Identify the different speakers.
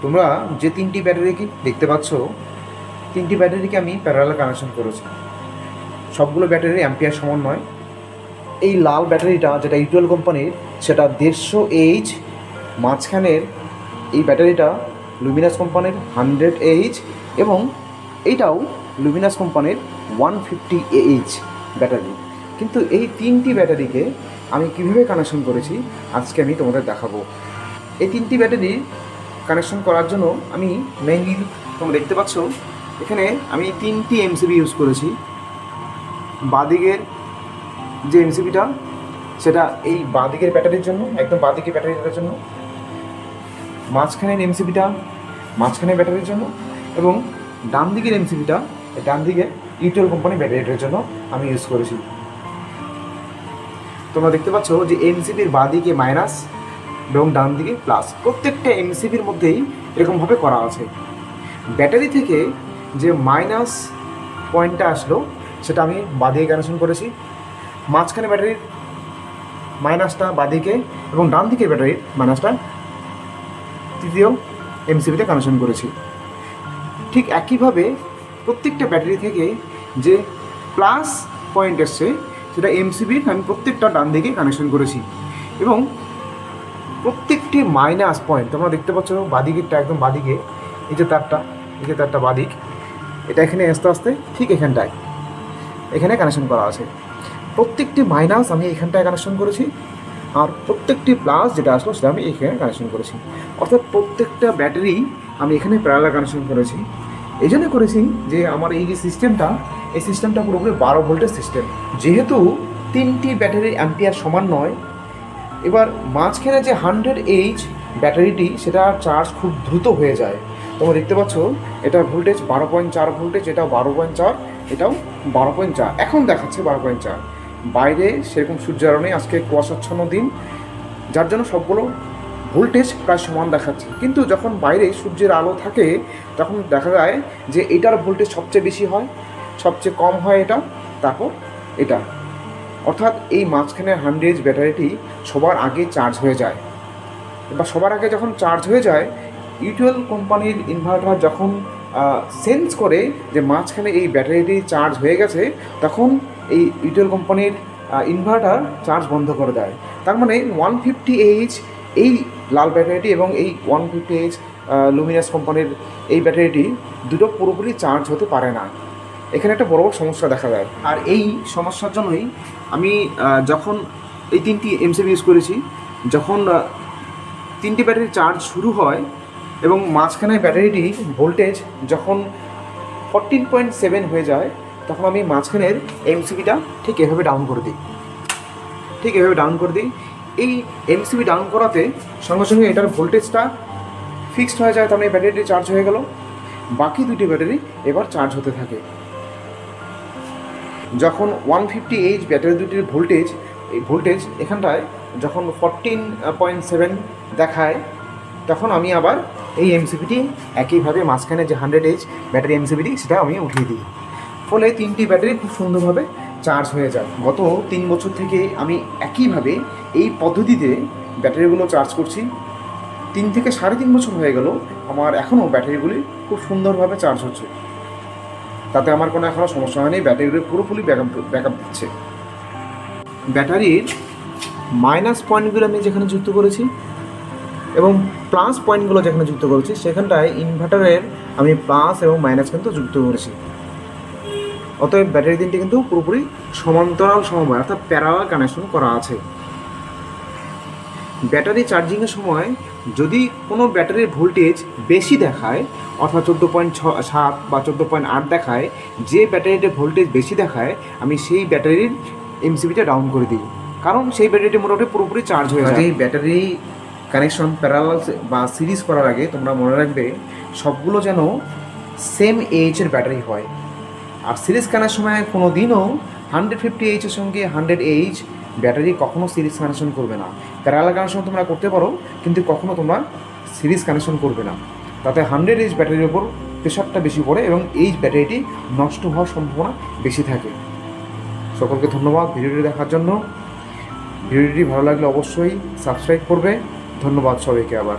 Speaker 1: তোমরা যে তিনটি ব্যাটারিকে দেখতে পাচ্ছ, তিনটি ব্যাটারিকে আমি প্যারালাল কানেকশন করেছি। সবগুলো ব্যাটারি অ্যাম্পিয়ার সমান নয়। এই লাল ব্যাটারিটা যেটা ইউটিউল কোম্পানির, সেটা 150H। মাঝখানের এই ব্যাটারিটা লুমিনাস কোম্পানির 100H, এবং এইটাও লুমিনাস কোম্পানির 150Ah ব্যাটারি। কিন্তু এই তিনটি ব্যাটারিকে আমি কীভাবে কানেকশন করেছি আজকে আমি তোমাদের দেখাবো। এই তিনটি ব্যাটারি কানেকশন করার জন্য আমি মেইনলি, তোমরা দেখতে পাচ্ছ এখানে আমি তিনটি এমসিবি ইউজ করেছি। বাঁদিকের যে এমসিবিটা, সেটা এই বাঁদিকের ব্যাটারির জন্য, একদম বাঁদিকের ব্যাটারিটার জন্য। মাঝখানের এমসিবিটা মাঝখানের ব্যাটারির জন্য, এবং ডান দিকের এমসিবিটা ডান দিকে ইউটিউল কোম্পানি ব্যাটারিটার জন্য আমি ইউজ করেছি। তোমরা দেখতে পাচ্ছ যে এমসিবির বাঁদিকে মাইনাস এবং ডান দিকে প্লাস, প্রত্যেকটা এমসিবির মধ্যেই এরকমভাবে করা আছে। ব্যাটারি থেকে যে মাইনাস পয়েন্টটা আসলো সেটা আমি বাঁদিকে কানেকশন করেছি। মাঝখানে ব্যাটারির মাইনাসটা বাঁদিকে, এবং ডান দিকের ব্যাটারির মাইনাসটা তৃতীয় এমসিবিতে কানেকশন করেছি। ঠিক একইভাবে প্রত্যেকটা ব্যাটারি থেকে যে প্লাস পয়েন্ট এসছে সেটা এমসিবির আমি প্রত্যেকটা ডান দিকে কানেকশন করেছি। এবং প্রত্যেকটি মাইনাস পয়েন্ট তোমরা দেখতে পাচ্ছ বাঁদিকেরটা, একদম বাঁদিকে এই যে তারটা বাঁদিক, এটা এখানে আস্তে আস্তে ঠিক এখানে কানেকশন করা আছে। প্রত্যেকটি মাইনাস আমি এখানটায় কানেকশন করেছি, আর প্রত্যেকটি প্লাস যেটা আসলো সেটা আমি এখানে কানেকশন করেছি। অর্থাৎ প্রত্যেকটা ব্যাটারি আমি এখানে প্যারালাল কানেকশন করেছি। এই জন্য করেছি যে আমার এই যে সিস্টেমটা, এই সিস্টেমটা পুরোপুরি 12 ভোল্টের সিস্টেম। যেহেতু তিনটি ব্যাটারির অ্যাম্পিয়ার সমান নয়, এবার মাঝখানে যে 100H ব্যাটারিটি, সেটা চার্জ খুব দ্রুত হয়ে যায়। তোমরা দেখতে পাচ্ছ এটা ভোল্টেজ 12.4 ভোল্টেজ, এটাও 12.4, এটাও 12.4, এখন দেখাচ্ছে 12.4। বাইরে সেরকম সূর্যের আলো নেই, আজকে কুয়াশাচ্ছন্ন দিন, যার জন্য সবগুলো ভোল্টেজ প্রায় সমান দেখাচ্ছে। কিন্তু যখন বাইরে সূর্যের আলো থাকে তখন দেখা যায় যে এটার ভোল্টেজ সবচেয়ে বেশি হয়, সবচেয়ে কম হয় এটা, তারপর এটা। অর্থাৎ এই মাঝখানে 100H ব্যাটারিটি সবার আগে চার্জ হয়ে যায়। এবার সবার আগে যখন চার্জ হয়ে যায়, ইউটিউল কোম্পানির ইনভার্টার যখন সেন্স করে যে মাঝখানে এই ব্যাটারিটি চার্জ হয়ে গেছে, তখন এই ইউটিউল কোম্পানির ইনভার্টার চার্জ বন্ধ করে দেয়। তার মানে 150H এই লাল ব্যাটারিটি এবং এই 150H লুমিনাস কোম্পানির এই ব্যাটারিটি দুটো পুরোপুরি চার্জ হতে পারে না। এখানে একটা বড় সমস্যা দেখা যায়। আর এই সমস্যার জন্যই আমি যখন এই তিনটি এমসিবি ইউজ করেছি, যখন তিনটি ব্যাটারি চার্জ শুরু হয় এবং মাঝখানে ব্যাটারিটি ভোল্টেজ যখন 14.7 হয়ে যায়, তখন আমি মাঝখানের এমসিবিটা ঠিক এভাবে ডাউন করে দিই। এই এমসিবি ডাউন করাতে সঙ্গে সঙ্গে এটার ভোল্টেজটা ফিক্সড হয়ে যায়, তার মানে ব্যাটারিটি চার্জ হয়ে গেল। বাকি দুটি ব্যাটারি এবার চার্জ হতে থাকে। যখন 150H ব্যাটারি দুটির এই ভোল্টেজ এখানটায় যখন 14.7 দেখায়, তখন আমি আবার এই এমসিবিটি একইভাবে মাঝখানে যে 100H ব্যাটারি এমসিবিটি সেটা আমি উঠিয়ে দিই। ফলে তিনটি ব্যাটারি খুব সুন্দরভাবে চার্জ হয়ে যায়। গত 3 বছর থেকে আমি একইভাবে এই পদ্ধতিতে ব্যাটারিগুলো চার্জ করছি। 3 থেকে 3.5 বছর হয়ে গেল, আমার এখনও ব্যাটারিগুলি খুব সুন্দরভাবে চার্জ হচ্ছে। তাতে আমার কোনো এখনও সমস্যা হয়নি, ব্যাটারিগুলি পুরোপুরি ব্যাকআপ দিচ্ছে। ব্যাটারির মাইনাস পয়েন্টগুলো আমি যেখানে যুক্ত করেছি এবং প্লাস পয়েন্টগুলো যেখানে যুক্ত করেছি, সেখানটায় ইনভার্টারের আমি প্লাস এবং মাইনাস কিন্তু যুক্ত করেছি। অতএব ব্যাটারি তিনটি কিন্তু পুরোপুরি সমান্তরাল সমবায়, অর্থাৎ প্যারালাল কানেকশন করা আছে। ব্যাটারি চার্জিংয়ের সময় যদি কোনো ব্যাটারির ভোল্টেজ বেশি দেখায়, অর্থাৎ 14.7 বা 14.8 দেখায়, যে ব্যাটারিটির ভোল্টেজ বেশি দেখায়, আমি সেই ব্যাটারির এমসিবিটা ডাউন করে দিই, কারণ সেই ব্যাটারিটি মোটামুটি পুরোপুরি চার্জ হয়ে যায়। এই ব্যাটারি কানেকশন প্যারালাল বা সিরিজ করার আগে তোমরা মনে রাখবে সবগুলো যেন সেম এইচের ব্যাটারি হয়। আর সিরিজ কেনার সময় কোনো দিনও 150H এর সঙ্গে 100H ব্যাটারি কখনও সিরিজ কানেকশন করবে না। প্যারালাল কানেকশন তোমরা করতে পারো, কিন্তু কখনও তোমরা সিরিজ কানেকশন করবে না। তাতে 100H ব্যাটারির ওপর প্রেশারটা বেশি পড়ে এবং এই ব্যাটারিটি নষ্ট হওয়ার সম্ভাবনা বেশি থাকে। সকলকে ধন্যবাদ ভিডিওটি দেখার জন্য। ভিডিওটি ভালো লাগলে অবশ্যই সাবস্ক্রাইব করবে। ধন্যবাদ সবাইকে আবার।